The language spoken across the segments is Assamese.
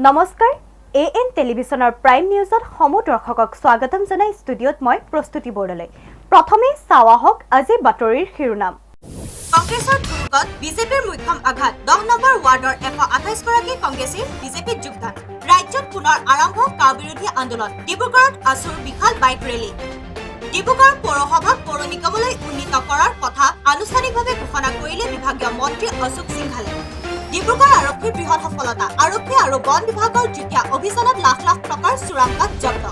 নমস্কাৰ AN টেলিভিছনৰ প্ৰাইম নিউজত সমূহ দৰ্শকক স্বাগতম জনাই ষ্টুডিঅ'ত মই প্ৰস্তুতি বৰদলৈ। প্ৰথমে চাৱা হওক আজি বাতৰিৰ শিৰোনাম। কংগ্ৰেছৰ ধুৰুকত বিজেপিৰ মুখ্যম আঘাত 10 নম্বৰ ৱাৰ্ডৰ 128 গৰাকী কংগ্ৰেছীৰ বিজেপিত যোগদান। ৰাজ্যত পুনৰ আৰম্ভ কাও বিৰোধী আন্দোলন। ডিব্ৰুগড়ত আছুৰ বিশাল বাইক ৰেলী। ডিব্ৰুগড় পৌৰসভাক পৌৰ নিগমলৈ উন্নীত কৰাৰ কথা আনুষ্ঠানিকভাৱে ঘোষণা কৰিলে বিভাগীয় মন্ত্ৰী অশোক সিংঘালে। ডিব্ৰুগড় আৰক্ষীৰ বৃহৎ সফলতা। আৰক্ষী আৰু বন বিভাগৰ যুটীয়া অভিযানত লাখ লাখ টকাৰ চোৰাং কাঠ জব্দ।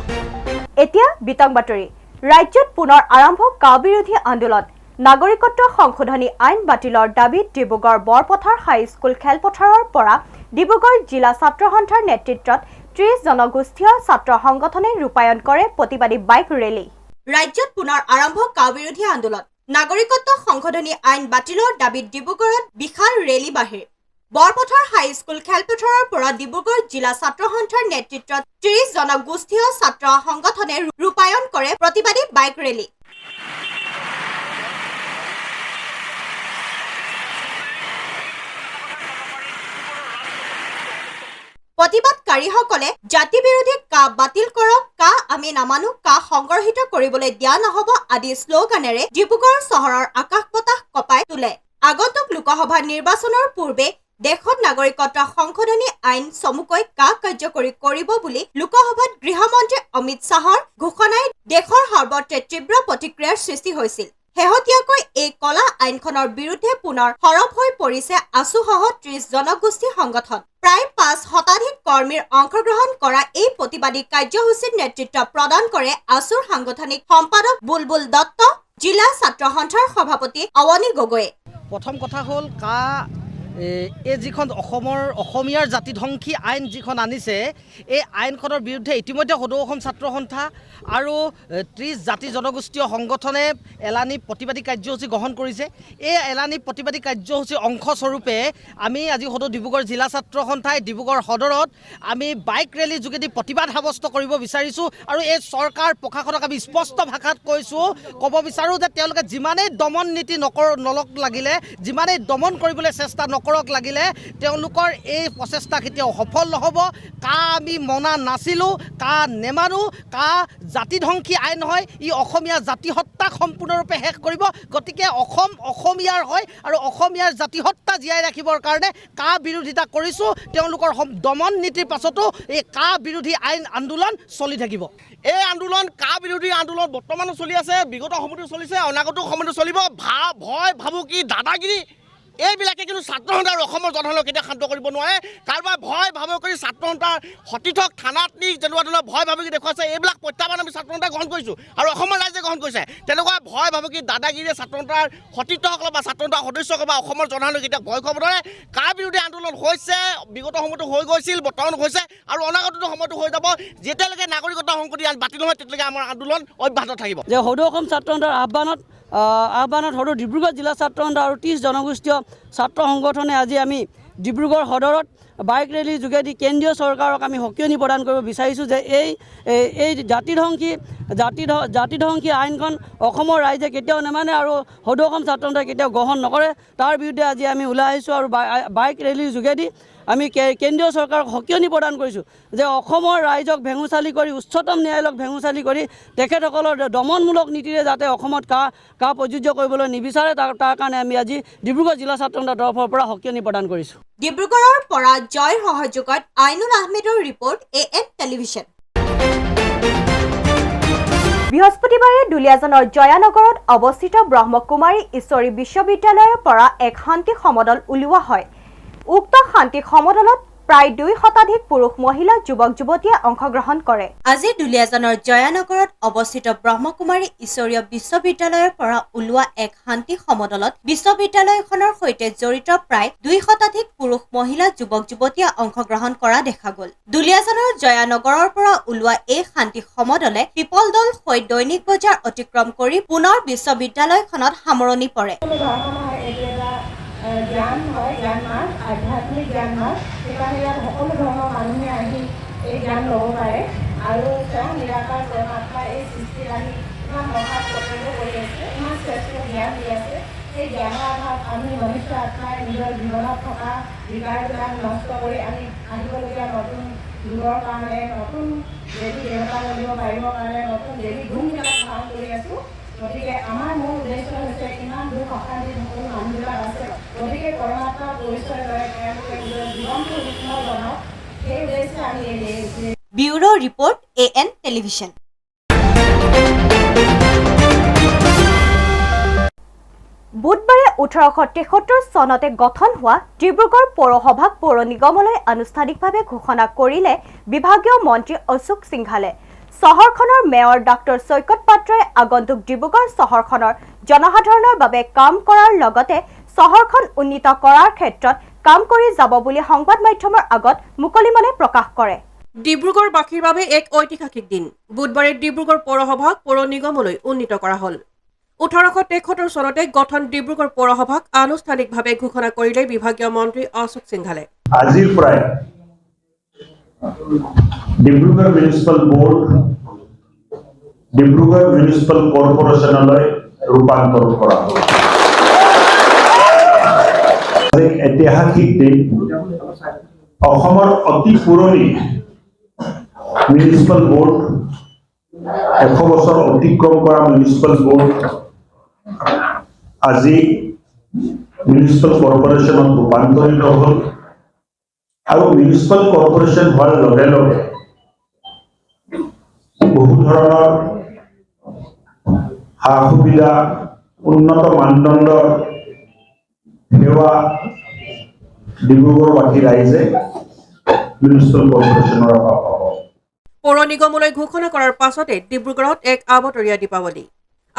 এতিয়া বিতং বাতৰি। ৰাজ্যত পুনৰ আৰম্ভ কাও বিৰোধী আন্দোলন। নাগৰিকত্ব সংশোধনী আইন বাতিলৰ দাবীত ডিব্ৰুগড় বৰপথাৰ হাইস্কুল খেলপথাৰৰ পৰা ডিব্ৰুগড় জিলা ছাত্ৰ সন্থাৰ নেতৃত্বত 30 জনগোষ্ঠীয় ছাত্ৰ সংগঠনে ৰূপায়ণ কৰে প্ৰতিবাদী বাইক ৰেলী। ৰাজ্যত পুনৰ আৰম্ভ কাও বিৰোধী আন্দোলন। নাগৰিকত্ব সংশোধনী আইন বাতিলৰ দাবীত ডিব্ৰুগড়ত বিশাল ৰেলী বাহিৰ। বৰপথাৰ হাইস্কুল খেলপথাৰৰ পৰা ডিব্ৰুগড় জিলা ছাত্ৰ সন্থাৰ নেতৃত্বত 30 জনগোষ্ঠীয় ছাত্ৰ সংগঠনে ৰূপায়ণ কৰে প্ৰতিবাদী বাইক ৰেলী। প্ৰতিবাদকাৰীসকলে জাতি বিৰোধী কা বাতিল কৰক, কা আমি নামানো, কা সংগঠিত কৰিবলৈ দিয়া নহব আদি শ্লোগানেৰে ডিব্ৰুগড় চহৰৰ আকাশ বতাহ কঁপাই তোলে। আগন্তুক লোকসভা নিৰ্বাচনৰ পূৰ্বে দেশত নাগৰিকত্ব সংশোধনী আইন চমুকৈ কা কাৰ্যকৰী কৰিব বুলি লোকসভাত গৃহমন্ত্ৰী অমিত শ্বাহৰ ঘোষণাই দেশৰ সৰ্বত্ৰে তীব্ৰ প্ৰতিক্ৰিয়াৰ সৃষ্টি হৈছিল। শেহতীয়াকৈ এই কলা আইনখনৰ বিৰুদ্ধে পুনৰ সৰব হৈ পৰিছে আছুসহ 30 জনগোষ্ঠী সংগঠন। প্ৰায় 5 শতাধিক কৰ্মীৰ অংশগ্ৰহণ কৰা এই প্ৰতিবাদী কাৰ্যসূচীত নেতৃত্ব প্ৰদান কৰে আছুৰ সাংগঠনিক সম্পাদক বুলবুল দত্ত, জিলা ছাত্ৰ সন্থাৰ সভাপতি অৱনী গগৈয়ে। প্ৰথম কথা হ'ল এই যিখন অসমীয়াৰ জাতিধ্বংসী আইন যিখন আনিছে, এই আইনখনৰ বিৰুদ্ধে ইতিমধ্যে সদৌ অসম ছাত্ৰ সন্থা আৰু 30 জাতি জনগোষ্ঠীয় সংগঠনে এলানি প্ৰতিবাদী কাৰ্যসূচী গ্ৰহণ কৰিছে। এই এলানি প্ৰতিবাদী কাৰ্যসূচীৰ অংশস্বৰূপে আমি আজি সদৌ ডিব্ৰুগড় জিলা ছাত্ৰ সন্থাই ডিব্ৰুগড় সদৰত আমি বাইক ৰেলীৰ যোগেদি প্ৰতিবাদ সাব্যস্ত কৰিব বিচাৰিছোঁ। আৰু এই চৰকাৰ প্ৰশাসনক আমি স্পষ্ট ভাষাত ক'ব বিচাৰোঁ যে তেওঁলোকে যিমানেই দমন নীতি নলক লাগিলে, যিমানেই দমন কৰিবলৈ চেষ্টা নকৰক লাগিলে, তেওঁলোকৰ এই প্ৰচেষ্টা কেতিয়াও সফল নহ'ব। কা আমি মনা নাছিলোঁ, কা নেমানো, কা জাতিধ্বংসী আইন নহয়, ই অসমীয়া জাতি সত্তাক সম্পূৰ্ণৰূপে শেষ কৰিব। গতিকে অসমীয়াৰ হয় আৰু অসমীয়াৰ জাতি সত্তা জীয়াই ৰাখিবৰ কাৰণে কা বিৰোধিতা কৰিছোঁ। তেওঁলোকৰ দমন নীতিৰ পাছতো এই কা বিৰোধী আইন আন্দোলন চলি থাকিব। এই আন্দোলন কা বিৰোধী আন্দোলন বৰ্তমানো চলি আছে, বিগত সময়তো চলিছে, অনাগত সময়তো চলিব। ভয় ভাবুকি দাদাগিৰি এইবিলাকে কিন্তু ছাত্ৰ সন্থা আৰু অসমৰ জনসাধাৰণক কেতিয়া শান্ত কৰিব নোৱাৰে। কাৰোবাৰ ভয় ভাবুকি ছাত্ৰ সন্থাৰ সতীৰ্থক থানাত নি যেনেকুৱা ধৰণৰ ভয় ভাবুকি দেখুৱাইছে, এইবিলাক প্ৰত্যাহ্বান আমি ছাত্ৰ সন্থাই গ্ৰহণ কৰিছোঁ আৰু অসমৰ ৰাইজে গ্ৰহণ কৰিছে। তেনেকুৱা ভয় ভাবুকি দাদাগিৰিয়ে ছাত্ৰ সন্থাৰ সতীৰ্থসকলক বা ছাত্ৰ সন্থাৰ সদস্যসকল বা অসমৰ জনসাধাৰণক কেতিয়া ভয় খুৱাব নোৱাৰে। কা বিৰোধী আন্দোলন হৈছে, বিগত সময়তো হৈ গৈছিল, বৰ্তমান হৈছে আৰু অনাগত সময়তো হৈ যাব। যেতিয়ালৈকে নাগৰিকত্ব সংশোধনী আইন বাতিল নহয়, তেতিয়ালৈকে আমাৰ আন্দোলন অব্যাহত থাকিব। যে সদৌ অসম ছাত্ৰ সন্থাৰ আহ্বানত সদৌ ডিব্ৰুগড় জিলা ছাত্ৰ সন্থা আৰু 30 জনগোষ্ঠীয় ছাত্ৰ সংগঠনে আজি আমি ডিব্ৰুগড় সদৰত বাইক ৰেলীৰ যোগেদি কেন্দ্ৰীয় চৰকাৰক আমি সকিয়নি প্ৰদান কৰিব বিচাৰিছোঁ যে এই জাতিধ্বংসী আইনখন অসমৰ ৰাইজে কেতিয়াও নেমানে আৰু সদৌ অসম ছাত্ৰ সন্থাই কেতিয়াও গ্ৰহণ নকৰে। তাৰ বিৰুদ্ধে আজি আমি ওলাই আহিছোঁ আৰু বাইক ৰেলীৰ যোগেদি আমি কেন্দ্ৰীয় চৰকাৰক সকিয়নি প্ৰদান কৰিছোঁ যে অসমৰ ৰাইজক ভেঙুচালি কৰি, উচ্চতম ন্যায়ালয়ক ভেঙুচালি কৰি তেখেতসকলৰ দমনমূলক নীতিৰে যাতে অসমত কা প্ৰযোজ্য কৰিবলৈ নিবিচাৰে, তাৰ কাৰণে আমি আজি ডিব্ৰুগড় জিলা ছাত্ৰ সন্থাৰ তৰফৰ পৰা সকিয়নি প্ৰদান কৰিছোঁ। ডিব্ৰুগড়ৰ পৰা জয়ৰ সহযোগত আইনুল আহমেদৰ ৰিপৰ্ট AN টেলিভিছন। বৃহস্পতিবাৰে দুলীয়াজানৰ জয়ানগৰত অৱস্থিত ব্ৰহ্মকুমাৰী ঈশ্বৰী বিশ্ববিদ্যালয়ৰ পৰা এক শান্তি সমদল উলিওৱা হয়। উক্ত শান্তি সমদলত প্ৰায় 2 শতাধিক পুৰুষ মহিলা যুৱক যুৱতীয়ে অংশগ্ৰহণ কৰে। আজি দুলীয়াজানৰ জয়ানগৰত অৱস্থিত ব্ৰহ্মকুমাৰী ঈশ্বৰীয় বিশ্ববিদ্যালয়ৰ পৰা ওলোৱা এক শান্তি সমদলত বিশ্ববিদ্যালয়খনৰ সৈতে জড়িত প্ৰায় 2 শতাধিক পুৰুষ মহিলা যুৱক যুৱতীয়ে অংশগ্ৰহণ কৰা দেখা গ'ল। দুলীয়াজানৰ জয়ানগৰৰ পৰা ওলোৱা এই শান্তি সমদলে পিপলদল হৈ দৈনিক বজাৰ অতিক্ৰম কৰি পুনৰ বিশ্ববিদ্যালয়খনত সামৰণি পৰে। জ্ঞান হয়, জ্ঞান মাৰ্গ, আধ্যাত্মিক জ্ঞান মাৰ্গ। সেইকাৰণে ইয়াত সকলো ধৰণৰ মানুহে আহি এই জ্ঞান ল'ব পাৰে আৰু তেওঁ নিৰাকাৰ পৰমাত্মা এই সৃষ্টিত আহি ইমান মহান কৰ্তব্য কৰি আছে, ইমান শ্ৰেষ্ঠ জ্ঞান দি আছে। সেই জ্ঞানৰ অভাৱ আমি মনুষ্য আত্মাই নিজৰ জীৱনত থকা বিকাৰবিলাক নষ্ট কৰি আমি আহিবলগীয়া নতুন দূৰৰ কাৰণে নতুন দেৱী দেৱতা কৰিব পাৰিবৰ কাৰণে নতুন দেৱী গুণবিলাক ধাৰণ কৰি আছোঁ। গতিকে আমাৰ মূল উদ্দেশ্য হৈছে ইমান দুখ অশান্তি সকলো মানুহবিলাক আছে, গতিকে পৰমাত্মাৰ পৰিচয় লৈ তেওঁলোকে নিজৰ জীৱনটো উন্নত বনাওক, সেই উদ্দেশ্যে আমি এই ব্যুৰো ৰিপৰ্ট AN টেলিভিছন। বুধবাৰে 1873 চনতে গঠন হোৱা ডিব্ৰুগড় পৌৰসভাক পৌৰ নিগমলৈ আনুষ্ঠানিকভাৱে ঘোষণা কৰিলে বিভাগীয় মন্ত্ৰী অশোক সিংঘালে। চহৰখনৰ মেয়ৰ ডাক্তৰ সৈকত পাত্ৰই আগন্তুক ডিব্ৰুগড় চহৰখনৰ জনসাধাৰণৰ বাবে কাম কৰাৰ লগতে চহৰখন উন্নীত কৰাৰ ক্ষেত্ৰত কাম কৰি যাব বুলি সংবাদ মাধ্যমৰ আগত মুকলি মনে প্ৰকাশ কৰে। ডিব্ৰুগড়বাসীৰ বাবে এক ঐতিহাসিক দিন। বুধবাৰে ডিব্ৰুগড় পৌৰসভাক পৌৰ নিগমলৈ উন্নীত কৰা হ'ল। 1873 চনতে গঠন ডিব্ৰুগড় পৌৰসভাক আনুষ্ঠানিকভাৱে ঘোষণা কৰিলে বিভাগীয় মন্ত্ৰী অশোক সিংঘালে। আজিৰ পৰাই Dibrugarh municipal board Dibrugarh municipal কৰ্পোৰেশ্যনলৈ ৰূপান্তৰ কৰা হ'ল। ঐতিহাসিক দিন। অসমৰ অতি পুৰণি মিউনিচিপাল বোৰ্ড, 100 বছৰ অতিক্ৰম কৰা মিউনিচিপাল বোৰ্ড আজি মিউনিচিপাল কৰ্পোৰেশ্যনত ৰূপান্তৰিত হ'ল আৰু মিউনিচিপাল কৰ্পোৰেশ্যন হোৱাৰ লগে লগে বহু ধৰণৰ সা সুবিধা, উন্নত মানদণ্ডৰ সেৱা ডিব্ৰুগড়বাসী ৰাইজে মিউনিচিপাল কৰ্পোৰেশ্যনৰ পৰা পাব। পৌৰ নিগমলৈ ঘোষণা কৰাৰ পাছতে ডিব্ৰুগড়ত এক আবতৰীয়া দীপাৱলী।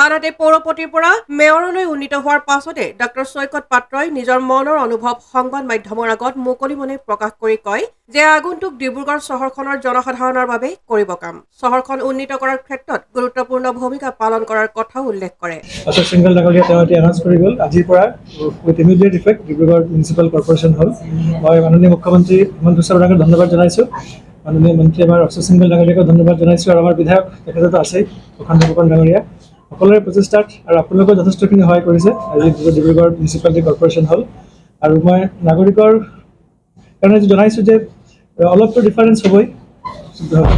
আনহাতে পৌৰপতিৰ পৰা মেয়ৰলৈ উন্নীত হোৱাৰ পাছতে ডাক্তৰ সৈকত পাত্ৰই নিজৰ মনৰ অনুভৱ সংবাদ মাধ্যমৰ আগত মুকলি মনে প্ৰকাশ কৰি কয় যে আগন্তুক ডিব্ৰুগড় চহৰখনৰ জনসাধাৰণৰ বাবে কৰিব কাম। চহৰখন উন্নীত কৰাৰ ক্ষেত্ৰত গুৰুত্বপূৰ্ণ ভূমিকা পালন কৰাৰ কথাও উল্লেখ কৰে। অশোক সিংঘাল ডাঙৰীয়া তেওঁ এতিয়া এনাউন্স কৰি গ'ল আজিৰ পৰা with immediate effect Dibrugarh municipal corporation হ'ল। মই মাননীয় মুখ্যমন্ত্ৰী হিমন্ত বিশ্ব শৰ্মাক ধন্যবাদ জনাইছোঁ, মাননীয় মন্ত্ৰী আমাৰ অশোক সিংঘাল ডাঙৰীয়াকো ধন্যবাদ জনাইছোঁ আৰু আমাৰ বিধায়ক তেখেততো আছেই প্ৰশান্ত ফুকন ডাঙৰীয়া। সকলোৰে প্ৰচেষ্টাত আৰু আপোনালোকেও যথেষ্টখিনি সহায় কৰিছে আজি ডিব্ৰুগড় মিউনিচিপালিটি কৰ্পোৰেশ্যন হ'ল। আৰু মই নাগৰিকৰ কাৰণে জনাইছোঁ যে অলপতো ডিফাৰেঞ্চ হ'বই,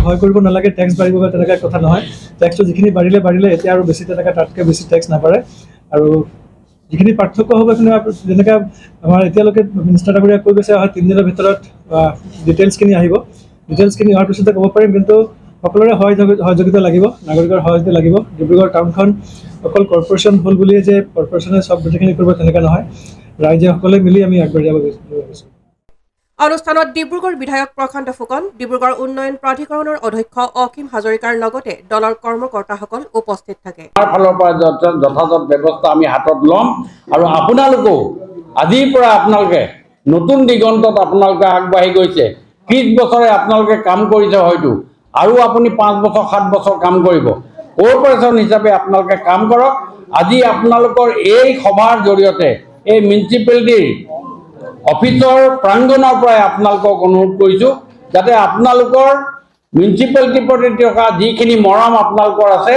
ভয় কৰিব নালাগে, টেক্স বাঢ়িব বা তেনেকুৱা কথা নহয়। টেক্সটো যিখিনি বাঢ়িলে এতিয়া আৰু বেছি তেনেকৈ তাতকৈ বেছি টেক্স নাবাঢ়ে। আৰু যিখিনি পাৰ্থক্য হ'ব সেইখিনি যেনেকৈ আমাৰ এতিয়ালৈকে মিনিষ্টাৰ ডাঙৰীয়াই কৈ গৈছে 3 দিনৰ ভিতৰত ডিটেইলছখিনি আহিব। ডিটেইলছখিনি অহাৰ পিছতে ক'ব পাৰিম, কিন্তু সকলোৰে সহযোগিতা লাগিব, নাগৰিকৰ সহযোগিতা লাগিব। ডিব্ৰুগড় টাউনখন অকল কৰ্পোৰেশ্যন হ'ল বুলিয়ে যে কৰ্পোৰেশ্যনে চব গোটেইখিনি কৰিব তেনেকুৱা নহয়, ৰাইজে সকলোৱে মিলি আমি আগবাঢ়ি যাব বিচাৰিছোঁ। অনুষ্ঠানত ডিব্ৰুগড় বিধায়ক প্ৰশান্ত ফুকন, ডিব্ৰুগড় উন্নয়ন প্ৰাধিকৰণৰ অধ্যক্ষ অসীম হাজৰিকাৰ লগতে দলৰ কৰ্মকৰ্তাসকল উপস্থিত থাকে। আমাৰ ফালৰ পৰা যথাযথ ব্যৱস্থা আমি হাতত ল'ম আৰু আপোনালোকেও আজিৰ পৰা আপোনালোকে নতুন দিগন্তত আপোনালোকে আগবাঢ়ি গৈছে। 30 বছৰে আপোনালোকে কাম কৰিছে, হয়তো আৰু আপুনি 5 বছৰ 7 বছৰ কাম কৰিব। কৰ্পোৰেশ্যন হিচাপে আপোনালোকে কাম কৰক। আজি আপোনালোকৰ এই সভাৰ জৰিয়তে এই মিউনিচিপালিটিৰ অফিচৰ প্ৰাংগণৰ পৰাই আপোনালোকক অনুৰোধ কৰিছোঁ যাতে আপোনালোকৰ মিউনিচিপালিটিৰ প্ৰতি থকা যিখিনি মৰম আপোনালোকৰ আছে,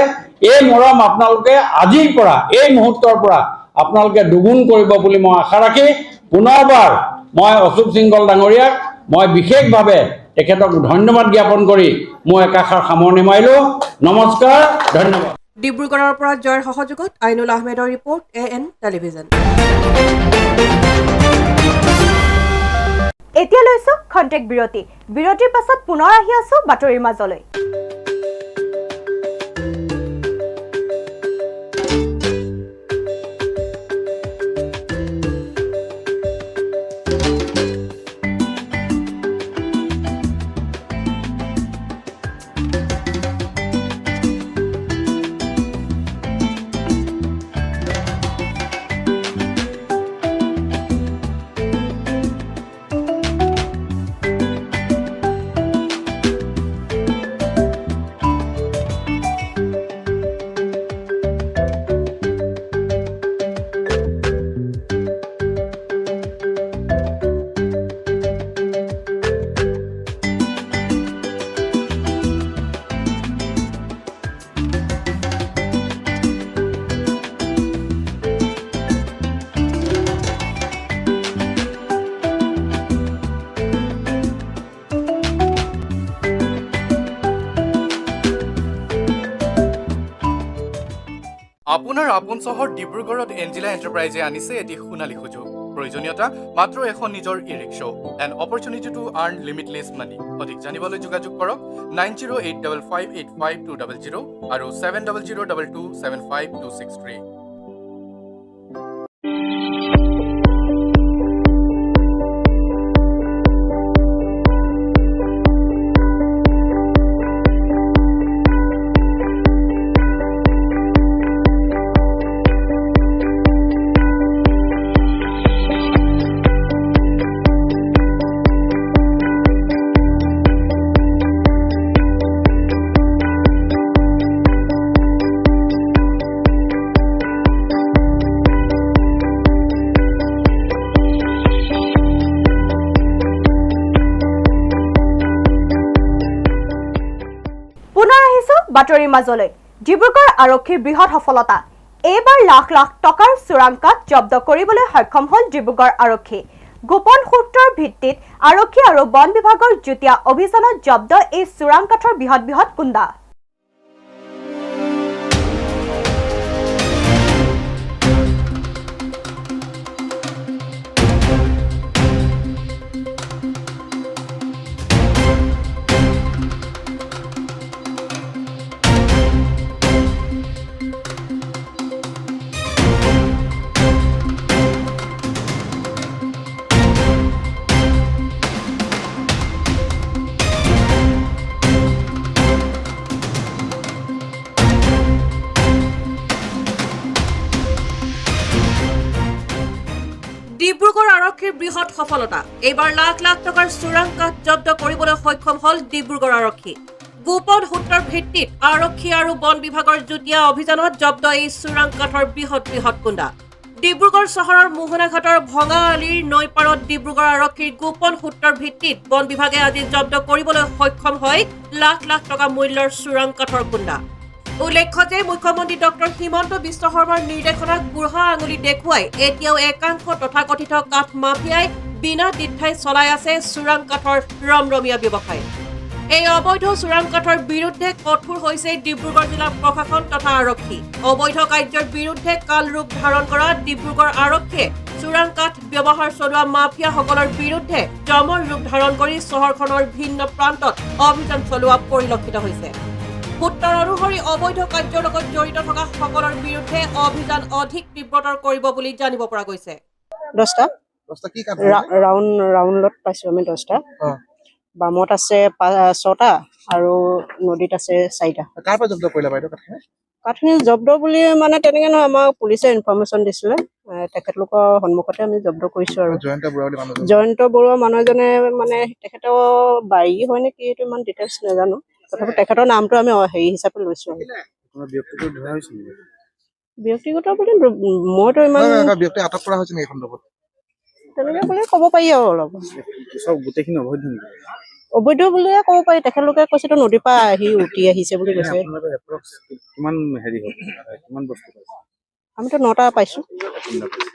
এই মৰম আপোনালোকে আজিৰ পৰা এই মুহূৰ্তৰ পৰা আপোনালোকে দুগুণ কৰিব বুলি মই আশা ৰাখি পুনৰবাৰ মই অশোক সিংঘাল ডাঙৰীয়াক মই বিশেষভাৱে তেখেতক ধন্যবাদ জ্ঞাপন কৰি মই একাষাৰ সামৰণি মাৰিলোঁ। নমস্কাৰ, ধন্যবাদ। ডিব্ৰুগড়ৰ পৰা জয়ৰ সহযোগত আইনুল আহমেদৰ ৰিপৰ্ট AN টেলিভিছন। এতিয়া লৈছো খন্তেক বিৰতি। বিৰতিৰ পাছত পুনৰ আহি আছো বাতৰিৰ মাজলৈ। আপোনাৰ আপোন চহৰ ডিব্ৰুগড়ত এঞ্জিলা এণ্টাৰপ্ৰাইজে আনিছে এটি সোণালী সুযোগ প্ৰয়োজনীয়তা মাত্ৰ এখন নিজৰ e-rickshaw and opportunity to earn limitless money অধিক জানিবলৈ যোগাযোগ কৰক 9085585200 আৰু 7002275263 বাতৰিৰ মাজলৈ ডিব্ৰুগড় আৰক্ষীৰ বৃহৎ সফলতা এইবাৰ লাখ লাখ টকাৰ চোৰাংকাঠ জব্দ কৰিবলৈ সক্ষম হ'ল ডিব্ৰুগড় আৰক্ষী গোপন সূত্ৰৰ ভিত্তিত আৰক্ষী আৰু বন বিভাগৰ যুটীয়া অভিযানত জব্দ এই চোৰাংকাঠৰ বৃহৎ কুণ্ডা ডিব্ৰুগড় আৰক্ষীৰ বৃহৎ সফলতা এইবাৰ লাখ লাখ টকাৰ চোৰাংকাঠ জব্দ কৰিবলৈ সক্ষম হ'ল ডিব্ৰুগড় আৰক্ষী গোপন সূত্ৰৰ ভিত্তিত আৰক্ষী আৰু বন বিভাগৰ যুটীয়া অভিযানত জব্দ এই চোৰাংকাঠৰ বৃহৎ কুণ্ডা ডিব্ৰুগড় চহৰৰ মোহনাঘাটৰ ভঙা আলিৰ নৈপাৰত ডিব্ৰুগড় আৰক্ষীৰ গোপন সূত্ৰৰ ভিত্তিত বন বিভাগে আজি জব্দ কৰিবলৈ সক্ষম হয় লাখ লাখ টকা মূল্যৰ চোৰাংকাঠৰ কুণ্ডা উল্লেখ্য যে মুখ্যমন্ত্ৰী ডক্টৰ হিমন্ত বিশ্ব শৰ্মাৰ নিৰ্দেশনাক বুঢ়া আঙুলি দেখুৱাই এতিয়াও একাংশ তথাকথিত কাঠ মাফিয়াই বিনা দ্বিধাই চলাই আছে চোৰাংকাঠৰ ৰমৰমীয়া ব্যৱসায় এই অবৈধ চোৰাংকাঠৰ বিৰুদ্ধে কঠোৰ হৈছে ডিব্ৰুগড় জিলা প্ৰশাসন তথা আৰক্ষী অবৈধ কাৰ্যৰ বিৰুদ্ধে কাল ৰূপ ধাৰণ কৰা ডিব্ৰুগড় আৰক্ষীয়ে চোৰাংকাঠ ব্যৱহাৰ চলোৱা মাফিয়াসকলৰ বিৰুদ্ধে জমৰ ৰূপ ধাৰণ কৰি চহৰখনৰ ভিন্ন প্ৰান্তত অভিযান চলোৱা পৰিলক্ষিত হৈছে সূত্ৰৰ অনুসৰি অবৈধ কাৰ্যৰ লগত জড়িত থকা সকলৰ বিৰুদ্ধে অভিযান অধিক তীব্ৰতৰ কৰিব বুলি জানিব পৰা গৈছে 10টা ৰাউণ্ডত পাইছো আমি 10টা বামত আছে 6টা আৰু নদীত আছে 4টা কাৰ পৰা জব্দ কৰিলা বাইদেউ কাঠখিনি জব্দ বুলি মানে তেনেকে নহয় আমাক পুলিচে ইনফৰমেশ্যন দিছিলে তেখেতলোকৰ সন্মুখতে আমি জব্দ কৰিছো আৰু জয়ন্ত বৰুৱা মানুহজনে মানে তেখেতৰ বাৰী হয় নেকি এইটো ইমান ডিটেইলছ নাজানো তথাপি তেখেতৰ নামটো আমি হেৰি হিচাপে লৈছো ব্যক্তিগত বুলি মইতো ইমান ব্যক্তি আটক কৰা হৈছে নেকি এই সন্দৰ্ভত তেনেকে বুলি ক'ব পাৰি আৰু অলপ সব গোটেইখিনি অবৈধ নেকি অবৈধ বুলিয়ে ক'ব পাৰি তেখেতলোকে কৈছে নদীৰ পৰা আহি উঠি আহিছে বুলি কৈছে কিমান হেৰি হ'ল কিমান বস্তু আমিতো 9টা পাইছো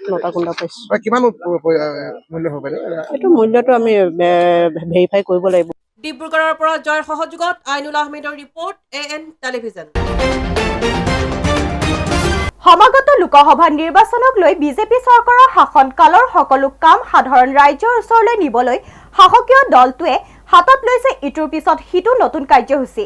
9টা কুণ্ডা পাইছো কিমান মূল্য হ'ব পাৰে এইটো মূল্যটো আমি ভেৰিফাই কৰিব লাগিব ডিব্ৰুগড়ৰ পৰা জয়ৰ সহযোগত আইনুল আহমেদৰ ৰিপৰ্ট AN টেলিভিজন সমাগত লোকসভা নিৰ্বাচনক লৈ বিজেপি চৰকাৰৰ শাসনকালৰ সকলো কাম সাধাৰণ ৰাইজৰ ওচৰলৈ নিবলৈ শাসকীয় দলটোৱে হাতত লৈছে ইটোৰ পিছত সিটো নতুন কাৰ্যসূচী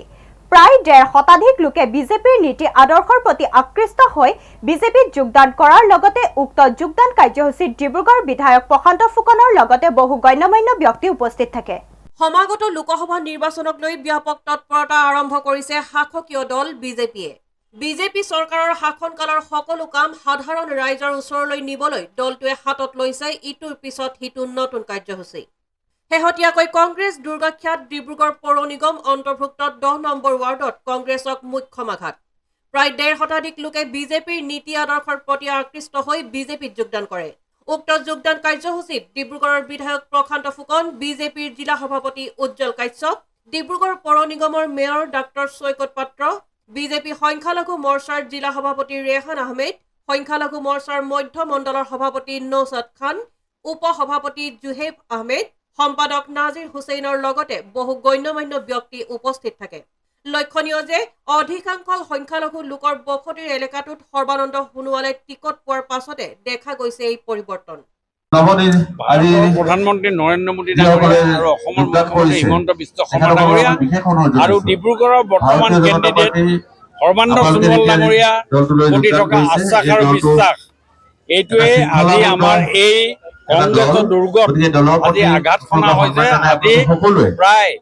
প্ৰায় 1.5 শতাধিক লোকে বিজেপিৰ নীতি আদৰ্শৰ প্ৰতি আকৃষ্ট হৈ বিজেপিত যোগদান কৰাৰ লগতে উক্ত যোগদান কাৰ্যসূচীত ডিব্ৰুগড় বিধায়ক প্ৰশান্ত ফুকনৰ লগতে বহু গণ্যমান্য ব্যক্তি উপস্থিত থাকে সমাগত লোকসভা নিৰ্বাচনক লৈ ব্যাপক তৎপৰতা আৰম্ভ কৰিছে শাসকীয় দল বিজেপিয়ে বিজেপি চৰকাৰৰ শাসনকালৰ সকলো কাম সাধাৰণ ৰাইজৰ ওচৰলৈ নিবলৈ দলটোৱে হাতত লৈছে ইটোৰ পিছত সিটো নতুন কাৰ্যসূচী শেহতীয়াকৈ কংগ্ৰেছ দুৰ্গাখ্যাত ডিব্ৰুগড় পৌৰ নিগম অন্তৰ্ভুক্ত 10 নম্বৰ ৱাৰ্ডত কংগ্ৰেছক মুখ্যম আঘাত প্ৰায় 1.5 শতাধিক লোকে বিজেপিৰ নীতি আদৰ্শৰ প্ৰতি আকৃষ্ট হৈ বিজেপিত যোগদান কৰে উক্ত যোগদান কাৰ্যসূচীত ডিব্ৰুগড়ৰ বিধায়ক প্ৰশান্ত ফুকন বিজেপিৰ জিলা সভাপতি উজ্জ্বল কাশ্যপ ডিব্ৰুগড় পৌৰ নিগমৰ মেয়ৰ ডাক্তৰ সৈকত পাত্ৰ বিজেপি সংখ্যালঘু মৰ্চাৰ জিলা সভাপতি ৰেহান আহমেদ সংখ্যালঘু মৰ্চাৰ মধ্য মণ্ডলৰ সভাপতি নৌসাদ খান উপ সভাপতি জুহেব আহমেদ সম্পাদক নাজিৰ হুছেইনৰ লগতে বহু গণ্যমান্য ব্যক্তি উপস্থিত থাকে লক্ষণীয় যে অধিকাংশ সংখ্যালঘু লোকৰ বসতিৰ এলেকাটোত সৰ্বানন্দ সোণোৱালে টিকট পোৱাৰ পাছতে দেখা গৈছে এই পৰিৱৰ্তন। প্ৰধানমন্ত্ৰী নৰেন্দ্ৰ মোদী ডাঙৰীয়া আৰু অসমৰ মুখ্যমন্ত্ৰী হিমন্ত বিশ্ব শৰ্মা ডাঙৰীয়া আৰু ডিব্ৰুগড়ৰ বৰ্তমান কেণ্ডিডেট সৰ্বানন্দ সোণোৱাল ডাঙৰীয়া প্ৰতি থকা আশ্বাস আৰু বিশ্বাস এইটোৱে আজি আমাৰ এই কংগ্ৰেছৰ দুৰ্গত আজি আঘাত সনা হৈছে। আজি প্ৰায়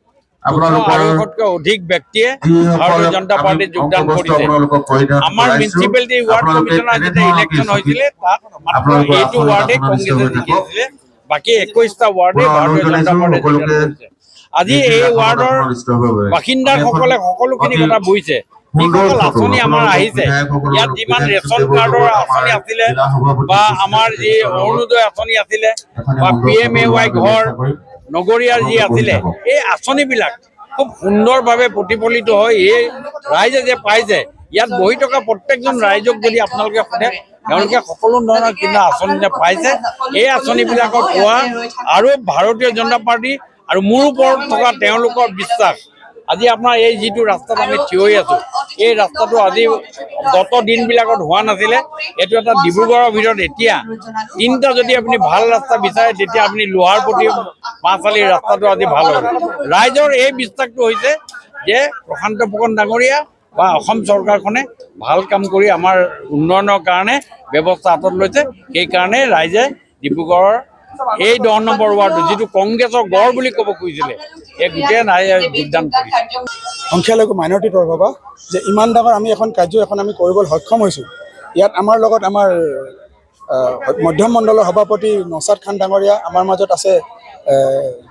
200তকৈ অধিক ব্যক্তিয়ে ভাৰতীয় জনতা পাৰ্টীত যোগদান কৰিছে। আমাৰ মিউনিচিপালিটি ৱাৰ্ড কমিছনাৰ যেতিয়া ইলেকশ্যন হৈছিলে তাত মাত্ৰ এইটো ৱাৰ্ডে কংগ্ৰেছে জিকিছিলে, বাকী 21টা ৱাৰ্ডে ভাৰতীয় জনতা পাৰ্টীয়ে যোগদান কৰিছে। আজি এই ৱাৰ্ডৰ বাসিন্দাসকলে সকলোখিনি কথা বুজিছে। যিসকল আঁচনি আমাৰ আহিছে, ইয়াত যিমান ৰেচন কাৰ্ডৰ আঁচনি আছিলে বা আমাৰ যি অৰুণোদয় আঁচনি আছিলে বা PMAY ঘৰ নগৰীয়াৰ যি আছিলে, এই আঁচনিবিলাক খুব সুন্দৰভাৱে প্ৰতিফলিত হৈ এই ৰাইজে যে পাইছে, ইয়াত বহি থকা প্ৰত্যেকজন ৰাইজক যদি আপোনালোকে সোধে তেওঁলোকে সকলো ধৰণৰ কিনা আঁচনি পাইছে। এই আঁচনিবিলাকৰ পোৱা আৰু ভাৰতীয় জনতা পাৰ্টী আৰু মোৰ ওপৰত থকা তেওঁলোকৰ বিশ্বাস। আজি আপোনাৰ এই যিটো ৰাস্তাত আমি থিয় হৈ আছো, এই ৰাস্তাটো আজি গত দিনবিলাকত হোৱা নাছিলে। এইটো এটা ডিব্ৰুগড়ৰ ভিতৰত এতিয়া 3টা যদি আপুনি ভাল ৰাস্তা বিচাৰে তেতিয়া আপুনি লোহাৰ প্ৰতি মাছালিৰ ৰাস্তাটো আজি ভাল হ'ব। ৰাইজৰ এই বিশ্বাসটো হৈছে যে প্ৰশান্ত ফুকন ডাঙৰীয়া বা অসম চৰকাৰখনে ভাল কাম কৰি আমাৰ উন্নয়নৰ কাৰণে ব্যৱস্থা হাতত লৈছে। সেইকাৰণে ৰাইজে ডিব্ৰুগড়ৰ এই 10 নম্বৰ ৱাৰ্ডটো যিটো কংগ্ৰেছৰ গড় বুলি ক'ব খুজিছিলে, এই গোটেই ৰাইজে যোগদান কৰিছে। সংখ্যালঘু মাইনৰিটিৰ তৰফৰ পৰা যে ইমান ডাঙৰ আমি এখন কাৰ্য আমি কৰিবলৈ সক্ষম হৈছোঁ। ইয়াত আমাৰ লগত আমাৰ মধ্যম মণ্ডলৰ সভাপতি নৌচাদ খান ডাঙৰীয়া, আমাৰ মাজত আছে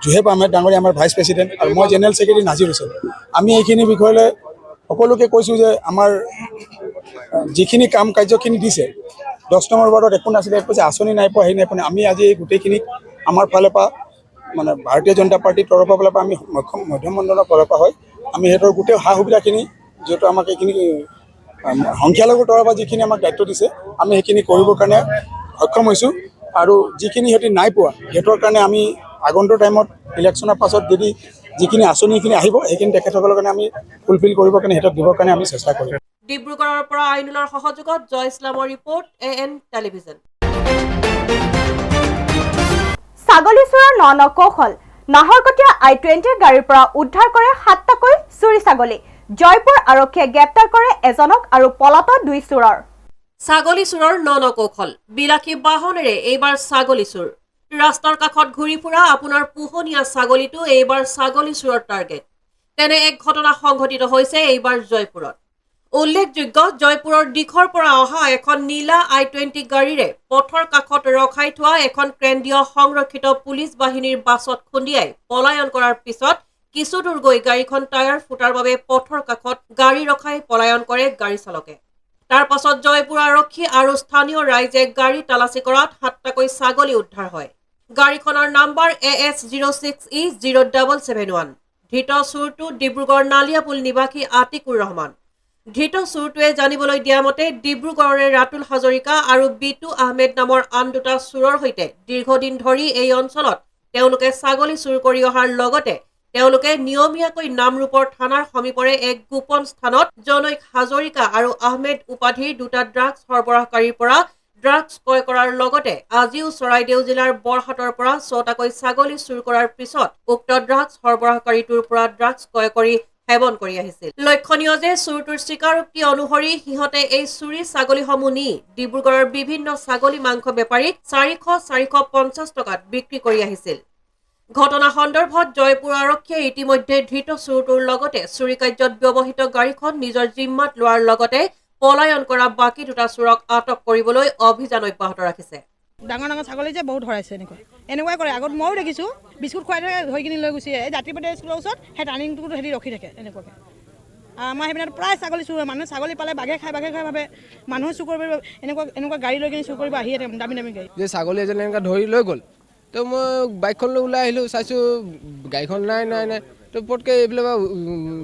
জুহেব আহমেদ ডাঙৰীয়া আমাৰ ভাইচ প্ৰেচিডেণ্ট, আৰু মই জেনেৰেল ছেক্ৰেটাৰী নাজিৰ হুছেইন। আমি এইখিনি বিষয়লৈ সকলোকে কৈছোঁ যে আমাৰ যিখিনি কাম কাৰ্যখিনি দিছে 10 নম্বৰ ৱাৰ্ডত একো নাছিলে, কৈছে আঁচনি নাই পোৱা, হেৰি নাই পোৱা। আমি আজি এই গোটেইখিনিক আমাৰ ফালৰ পৰা মানে ভাৰতীয় জনতা পাৰ্টীৰ তৰফৰ ফালৰ পৰা আমি মধ্যম মণ্ডলৰ ফালৰ পৰা হয় আমি সিহঁতৰ গোটেই সা সুবিধাখিনি যিহেতু আমাক এইখিনি সংখ্যালঘুৰ তৰফৰ পৰা যিখিনি আমাক দায়িত্ব দিছে আমি সেইখিনি কৰিবৰ কাৰণে সক্ষম হৈছোঁ। আৰু যিখিনি সিহঁতি নাই পোৱা সিহঁতৰ কাৰণে আমি আগন্তুক টাইমত ইলেকশ্যনৰ পাছত যদি যিখিনি আঁচনিখিনি আহিব সেইখিনি তেখেতসকলৰ কাৰণে আমি ফুলফিল কৰিবৰ কাৰণে সিহঁতক দিবৰ কাৰণে আমি চেষ্টা কৰিম। ডিব্ৰুগড়ৰ পৰা আইনুলৰ সহযোগত জয় ইছলামৰ ৰিপৰ্ট AN টেলিভিজন। ছাগলী চোৰৰ ন কৌশল। নাহৰকটীয়া I-20 গাড়ীৰ পৰা উদ্ধাৰ কৰে 7টাকৈ চুৰি ছাগলী। জয়পুৰ আৰক্ষীয়ে গ্ৰেপ্তাৰ কৰে এজনক আৰু পলাত 2 চোৰৰ। ছাগলী চোৰৰ ন কৌশল। বিলাসী বাহনেৰে এইবাৰ ছাগলী চোৰ। ৰাস্তাৰ কাষত ঘূৰি ফুৰা আপোনাৰ পোহনীয়া ছাগলীটো এইবাৰ ছাগলী চোৰৰ টাৰ্গেট। তেনে এক ঘটনা সংঘটিত হৈছে এইবাৰ জয়পুৰত। উল্লেখযোগ্য, জয়পুৰৰ দিশৰ পৰা অহা এখন নীলা I-20 গাড়ীৰে পথৰ কাষত ৰখাই থোৱা এখন কেন্দ্ৰীয় সংৰক্ষিত পুলিচ বাহিনীৰ বাছত খুন্দিয়াই পলায়ন কৰাৰ পিছত কিছু দূৰ গৈ গাড়ীখন টায়াৰ ফুটাৰ বাবে পথৰ কাষত গাড়ী ৰখাই পলায়ন কৰে গাড়ী চালকে। তাৰ পাছত জয়পুৰ আৰক্ষী আৰু স্থানীয় ৰাইজে গাড়ী তালাচী কৰাত 7টাকৈ ছাগলী উদ্ধাৰ হয়। গাড়ীখনৰ নাম্বাৰ AS06E0771। ধৃত চোৰটো ডিব্ৰুগড় নালিয়াপুল নিবাসী আতিকুৰ ৰহমান। ধৃত চোৰটোৱে জানিবলৈ দিয়া মতে ডিব্ৰুগড়ৰে ৰাতুল হাজৰিকা আৰু বিটু আহমেদ নামৰ আন 2টা চোৰৰ সৈতে দীৰ্ঘদিন ধৰি এই অঞ্চলত তেওঁলোকে ছাগলী চুৰ কৰি অহাৰ লগতে তেওঁলোকে নিয়মীয়াকৈ নামৰূপৰ থানাৰ সমীপৰে এক গোপন স্থানত জনৈক হাজৰিকা আৰু আহমেদ উপাধিৰ 2টা ড্ৰাগছ সৰবৰাহকাৰীৰ পৰা ড্ৰাগছ ক্ৰয় কৰাৰ লগতে আজিও চৰাইদেউ জিলাৰ বৰহাটৰ পৰা 6টাকৈ ছাগলী চুৰ কৰাৰ পিছত উক্ত ড্ৰাগছ সৰবৰাহকাৰীটোৰ পৰা ড্ৰাগছ ক্ৰয় কৰি সেৱন কৰি আহিছিল। লক্ষণীয় যে চোৰটোৰ স্বীকাৰোক্তি অনুসৰি সিহঁতে এই চুৰি ছাগলীসমূহ নি ডিব্ৰুগড়ৰ বিভিন্ন ছাগলী মাংস বেপাৰীক 400-450 টকাত বিক্ৰী কৰি আহিছিল। ঘটনা সন্দৰ্ভত জয়পুৰ আৰক্ষীয়ে ইতিমধ্যে ধৃত চোৰটোৰ লগতে চুৰি কাৰ্যত ব্যৱহৃত গাড়ীখন নিজৰ জিম্মাত লোৱাৰ লগতে পলায়ন কৰা বাকী 2টা চোৰক আটক কৰিবলৈ অভিযান অব্যাহত ৰাখিছে। ডাঙৰ ডাঙৰ ছাগলী যে বহুত হৰাইছে এনেকুৱাই কৰে। আগত ময়ো দেখিছোঁ বিস্কুট খুৱাই থৈ ধৰি কিনি লৈ গুচি এই জাতিপতি স্কুলৰ ওচৰত সেই টাৰ্ণিংটোত হেৰি ৰখি থাকে এনেকুৱাকৈ। আমাৰ সেইপিনে প্ৰায় ছাগলী চুৰ হয়। মানুহে ছাগলী পালে বাঘে খাই ভাবে মানুহে চুৰ কৰিব এনেকুৱা গাড়ী লৈ কিনি চুৰ কৰিব আহিয়ে দামী দামী গাড়ী। যে ছাগলী এজনী এনেকৈ ধৰি লৈ গ'ল, তো মই বাইকখন লৈ ওলাই আহিলোঁ, চাইছোঁ গাড়ীখন নাই। তো পটকৈ এইফালে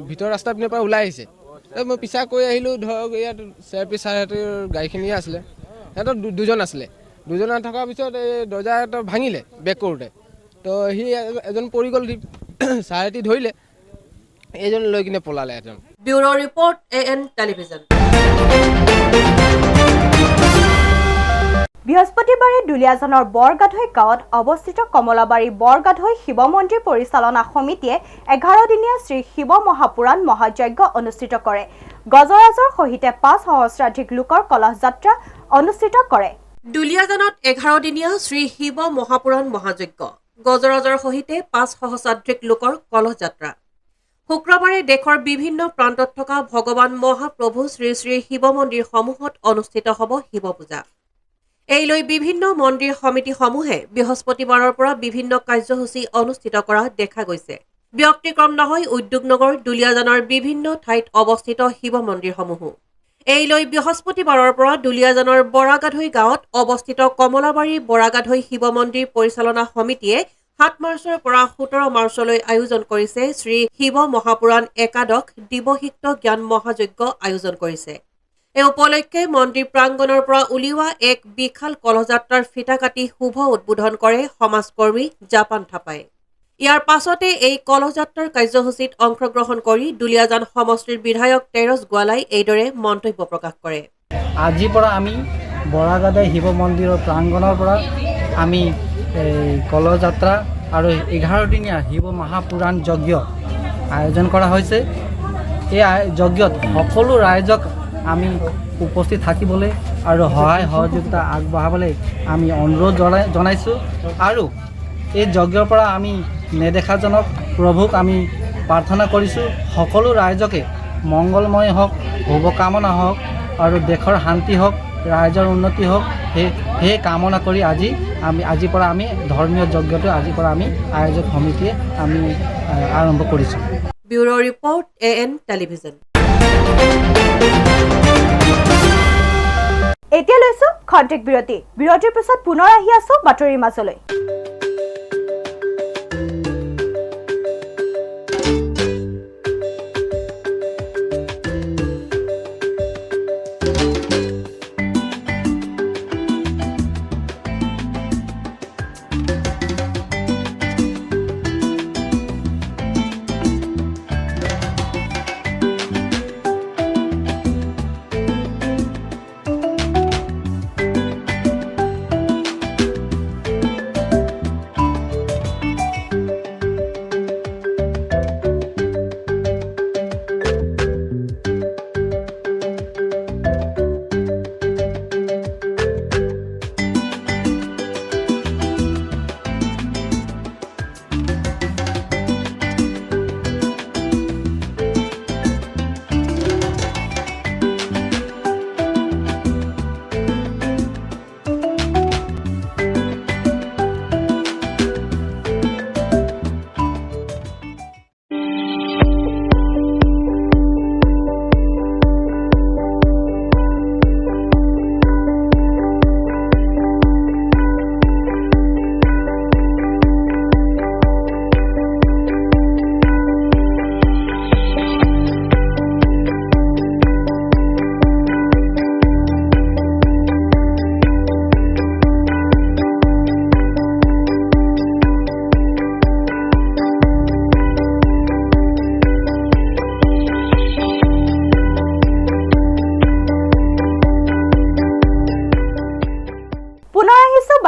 ভিতৰ ৰাস্তাৰ পিনৰ পৰা ওলাই আহিছে। তো মই পিছা কৰি আহিলোঁ, ধৰক ইয়াত চাৰ গাড়ীখিনিয়ে আছিলে, সিহঁতৰ 2জন আছিলে। 2জন থকাৰ পিছত এই দৰ্জা এটা ভাঙিলে বেক কৰোঁতে, তো সি এজন পৰি গ'ল, চাৰেটি ধৰিলে, এইজন লৈ কিনে পলালে এজন। Bureau report AN television. বৃহস্পতিবাৰে দুলীয়াজানৰ বৰগাধৈ গাঁৱত অৱস্থিত কমলাবাৰী বৰগাধৈ শিৱ মন্দিৰ পৰিচালনা সমিতিয়ে 11 দিনীয়া শ্ৰী শিৱ মহাপুৰাণ মহাযজ্ঞ অনুষ্ঠিত কৰে। গজৰাজৰ সহিতে 5 সহস্ৰাধিক লোকৰ কলহ যাত্ৰা অনুষ্ঠিত কৰে। দুলীয়াজানত 11 দিনীয়া শ্ৰী শিৱ মহাপুৰাণ মহাযজ্ঞ, গজৰাজৰ সহিতে 5 সহস্ৰাধিক লোকৰ কলহ যাত্ৰা। শুক্ৰবাৰে দেশৰ বিভিন্ন প্ৰান্তত থকা ভগৱান মহাপ্ৰভু শ্ৰী শ্ৰী শিৱ মন্দিৰসমূহত অনুষ্ঠিত হ'ব শিৱ পূজা। এই লৈ বিভিন্ন মন্দিৰ সমিতিসমূহে বৃহস্পতিবাৰৰ পৰা বিভিন্ন কাৰ্যসূচী অনুষ্ঠিত কৰা দেখা গৈছে। ব্যক্তিক্ৰম নহয় উদ্যোগনগৰ দুলীয়াজানৰ বিভিন্ন ঠাইত অৱস্থিত শিৱ মন্দিৰসমূহো। এই লৈ বৃহস্পতিবাৰৰ পৰা দুলীয়াজানৰ বৰাগাধৈ গাঁৱত অৱস্থিত কমলাবাৰী বৰাগাধৈ শিৱ মন্দিৰ পৰিচালনা সমিতিয়ে 7 মাৰ্চৰ পৰা 17 মাৰ্চলৈ আয়োজন কৰিছে শ্ৰী শিৱ মহাপুৰাণ একাদশ দিৱসিক্ত জ্ঞান মহাযজ্ঞ আয়োজন কৰিছে। এই উপলক্ষে মন্দিৰ প্ৰাংগণৰ পৰা উলিওৱা এক বিশাল কলহযাত্ৰাৰ ফিতা কাটি শুভ উদ্বোধন কৰে সমাজকৰ্মী জাপান থাপাই। ইয়াৰ পাছতে এই কলহযাত্ৰাৰ কাৰ্যসূচীত অংশগ্ৰহণ কৰি দুলীয়াজান সমষ্টিৰ বিধায়ক তেৰছ গোৱালাই এইদৰে মন্তব্য প্ৰকাশ কৰে। আজিৰ পৰা আমি বৰাগাধৈ শিৱ মন্দিৰৰ প্ৰাংগণৰ পৰা আমি কলহযাত্ৰা আৰু 11 দিনীয়া শিৱ মহাপুৰাণ যজ্ঞ আয়োজন কৰা হৈছে। এই যজ্ঞত সকলো ৰাইজক আমি উপস্থিত থাকিবলৈ আৰু সহায় সহযোগিতা আগবঢ়াবলৈ আমি অনুৰোধ জনাইছোঁ। আৰু এই যজ্ঞৰ পৰা আমি নেদেখাজনক প্ৰভুক আমি প্ৰাৰ্থনা কৰিছোঁ সকলো ৰাইজকে মংগলময় হওক, শুভকামনা হওক আৰু দেশৰ শান্তি হওক, ৰাইজৰ উন্নতি হওক, সেই কামনা কৰি আজিৰ পৰা আমি ধৰ্মীয় যজ্ঞটো আজিৰ পৰা আমি আয়োজক সমিতিয়ে আমি আৰম্ভ কৰিছোঁ। Bureau report AN television. এতিয়া লৈছো খন্তেক বিৰতি। বিৰতিৰ পিছত পুনৰ আহি আছো বাতৰিৰ মাজলৈ।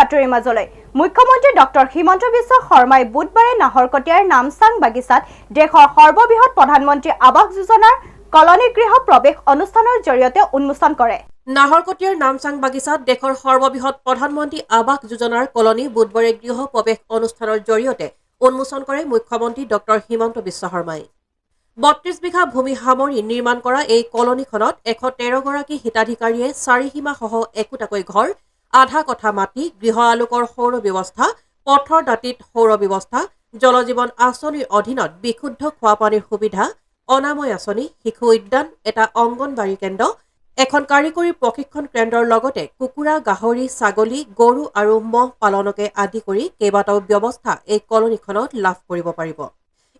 বাতৰিৰ মাজলৈ মুখ্যমন্ত্ৰী ডক্টৰ হিমন্ত বিশ্ব শৰ্মাই বুধবাৰে নাহৰকটীয়াৰ নামচাং বাগিচাত দেশৰ সৰ্ববৃহৎ প্ৰধানমন্ত্ৰী আৱাস যোজনাৰ কলনী গৃহ প্ৰৱেশ অনুষ্ঠানৰ জৰিয়তে উন্মোচন কৰে। নাহৰকটীয়াৰ নামচাং বাগিচাত দেশৰ সৰ্ববৃহৎ প্ৰধানমন্ত্ৰী আৱাস যোজনাৰ কলনী বুধবাৰে গৃহ প্ৰৱেশ অনুষ্ঠানৰ জৰিয়তে উন্মোচন কৰে মুখ্যমন্ত্ৰী ডক্টৰ হিমন্ত বিশ্ব শৰ্মাই। ৩২ বিঘা ভূমি সামৰি নিৰ্মাণ কৰা এই কলনীখনত 113 গৰাকী হিতাধিকাৰীয়ে চাৰিসীমাসহ একোটাকৈ ঘৰ, আধা কঠা মাটি, গৃহ আলোকৰ সৌৰ ব্যৱস্থা, পথৰ দাঁতিত সৌৰ ব্যৱস্থা, জলজীৱন আঁচনিৰ অধীনত বিশুদ্ধ খোৱাপানীৰ সুবিধা, অনাময় আঁচনি, শিশু উদ্যান, এটা অংগনবাড়ী কেন্দ্ৰ, এখন কাৰিকৰী প্ৰশিক্ষণ কেন্দ্ৰৰ লগতে কুকুৰা, গাহৰি, ছাগলী, গৰু আৰু মহ পালনকে আদি কৰি কেইবাটাও ব্যৱস্থা এই কলনীখনত লাভ কৰিব পাৰিব।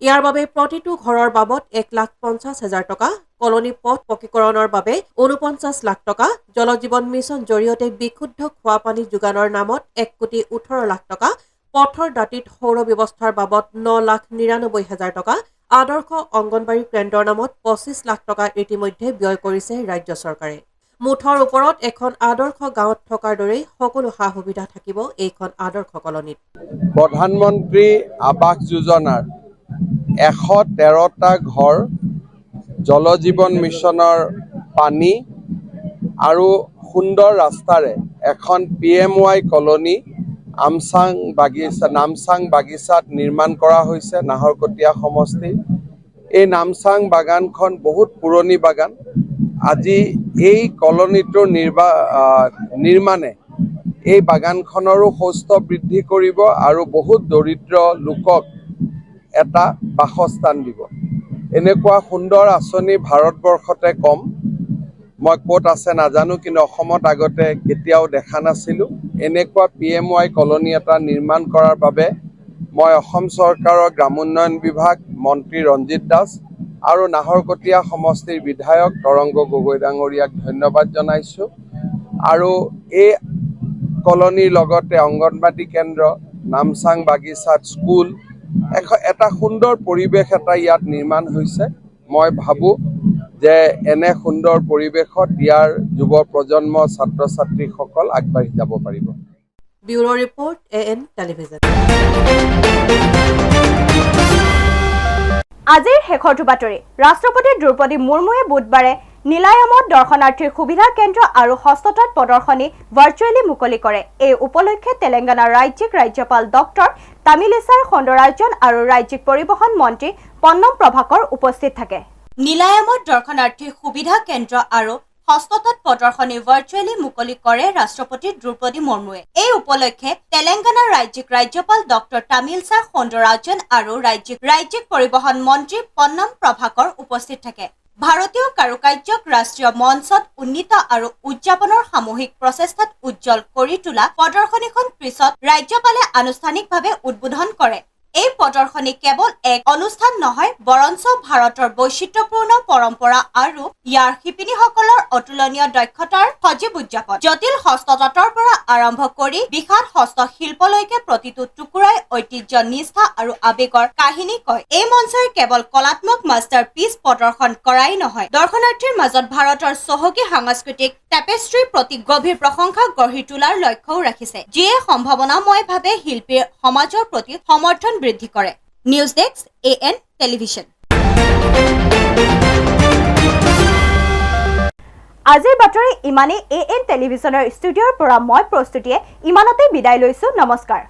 ইয়াৰ বাবে প্ৰতিটো ঘৰৰ বাবদ 1,50,000 টকা, কলনী পথ পকীকৰণৰ বাবে 49 লাখ টকা, জলজীৱন মিছন জৰিয়তে বিশুদ্ধ খোৱাপানী যোগানৰ নামত 1,18,00,000 টকা, পথৰ দাঁতিত সৌৰ ব্যৱস্থাৰ বাবদ 9,99,000 টকা আদৰ্শ অংগনবাড়ী কেন্দ্ৰৰ নামত 25 লাখ টকা ইতিমধ্যে ব্যয় কৰিছে ৰাজ্য চৰকাৰে। মুঠৰ ওপৰত এখন আদৰ্শ গাঁৱত থকাৰ দৰেই সকলো সা সুবিধা থাকিব এইখন আদৰ্শ কলনীত। প্ৰধানমন্ত্ৰী আৱাস যোজনাৰ 113টা ঘৰ, জল জীৱন মিছনৰ পানী আৰু সুন্দৰ ৰাস্তাৰে এখন PMY কলনী নামচাং বাগিচাত নিৰ্মাণ কৰা হৈছে নাহৰকটীয়া সমষ্টি। এই নামচাং বাগানখন বহুত পুৰণি বাগান। আজি এই কলনীটোৰ নিৰ্মাণে এই বাগানখনৰো সৌষ্ঠৱ বৃদ্ধি কৰিব আৰু বহুত দৰিদ্ৰ লোকক এটা বাসস্থান দিব। এনেকুৱা সুন্দৰ আঁচনি ভাৰতবৰ্ষতে কম। মই ক'ত আছে নাজানো, কিন্তু অসমত আগতে কেতিয়াও দেখা নাছিলোঁ। এনেকুৱা PMY কলনী এটা নিৰ্মাণ কৰাৰ বাবে মই অসম চৰকাৰৰ গ্ৰামোন্নয়ন বিভাগ মন্ত্ৰী ৰঞ্জিত দাস আৰু নাহৰকটীয়া সমষ্টিৰ বিধায়ক তৰংগ গগৈ ডাঙৰীয়াক ধন্যবাদ জনাইছোঁ। আৰু এই কলনীৰ লগতে অংগনবাদী কেন্দ্ৰ, নামচাং বাগিচাত স্কুল, এটা সুন্দৰ পৰিৱেশ এটা ইয়াত নিৰ্মাণ হৈছে। মই ভাবোঁ যে এনে সুন্দৰ পৰিৱেশত ইয়াৰ যুৱ প্ৰজন্ম ছাত্ৰ ছাত্ৰীসকল আগবাঢ়ি যাব পাৰিব। Bureau' report AN television. আজিৰ শেষৰটো বাতৰি। ৰাষ্ট্ৰপতি দ্ৰৌপদী মুৰ্মুৱে বুধবাৰে নীলায়মত দৰ্শনাৰ্থীৰ সুবিধা কেন্দ্ৰ আৰু হস্ততাঁত প্ৰদৰ্শনী ভাৰ্চুৱেলি মুকলি কৰে। এই উপলক্ষে তেলেংগানাৰ ৰাজ্যপাল ডক্টৰ তামিলিসাই সৌন্দৰায়জন আৰু ৰাজ্যিক পৰিবহণ মন্ত্ৰী পন্নম প্ৰভাকৰ উপস্থিত থাকে। নীলায়মত দৰ্শনাৰ্থীৰ সুবিধা কেন্দ্ৰ আৰু হস্ততাঁত প্ৰদৰ্শনী ভাৰ্চুৱেলি মুকলি কৰে ৰাষ্ট্ৰপতি দ্ৰৌপদী মুৰ্মুৱে। এই উপলক্ষে তেলেংগানাৰ ৰাজ্যপাল ডক্টৰ তামিলিসাই সৌন্দৰায়জন আৰু ৰাজ্যিক পৰিবহণ মন্ত্ৰী পন্নম প্ৰভাকৰ উপস্থিত থাকে। ভাৰতীয় কাৰুকাৰ্যক ৰাষ্ট্ৰীয় মঞ্চত উন্নীত আৰু উদযাপনৰ সামূহিক প্ৰচেষ্টাত উজ্জ্বল কৰি তোলা প্ৰদৰ্শনীখন পিছত ৰাজ্যপালে আনুষ্ঠানিকভাৱে উদ্বোধন কৰে। এই প্ৰদৰ্শনী কেৱল এক অনুষ্ঠান নহয়, বৰঞ্চ ভাৰতৰ বৈচিত্ৰ্যপূৰ্ণ পৰম্পৰা আৰু ইয়াৰ শিপিনীসকলৰ অতুলনীয় দক্ষতাৰ সজীৱ উদযাপন। জটিল হস্ততাঁতৰ পৰা আৰম্ভ কৰি বিশাল হস্তশিল্পলৈকে প্ৰতিটো টুকুৰাই ঐতিহ্য, নিষ্ঠা আৰু আৱেগৰ কাহিনী কয়। এই মঞ্চই কেৱল কলাত্মক মাষ্টাৰ পিচ প্ৰদৰ্শন কৰাই নহয়, দৰ্শনাৰ্থীৰ মাজত ভাৰতৰ চহকী সাংস্কৃতিক টেপেষ্ট্ৰীৰ প্ৰতি গভীৰ প্ৰশংসা গঢ়ি তোলাৰ লক্ষ্যও ৰাখিছে, যিয়ে সম্ভাৱনাময়ভাৱে শিল্পীৰ সমাজৰ প্ৰতি সমৰ্থন বৃদ্ধি কৰে। News desk AN television. আজিৰ বাতৰি ইমানেই। AN টেলিভিছনৰ ষ্টুডিঅ'ৰ পৰা মই প্ৰস্তুতিয়ে ইমানতে বিদায় লৈছো। নমস্কাৰ।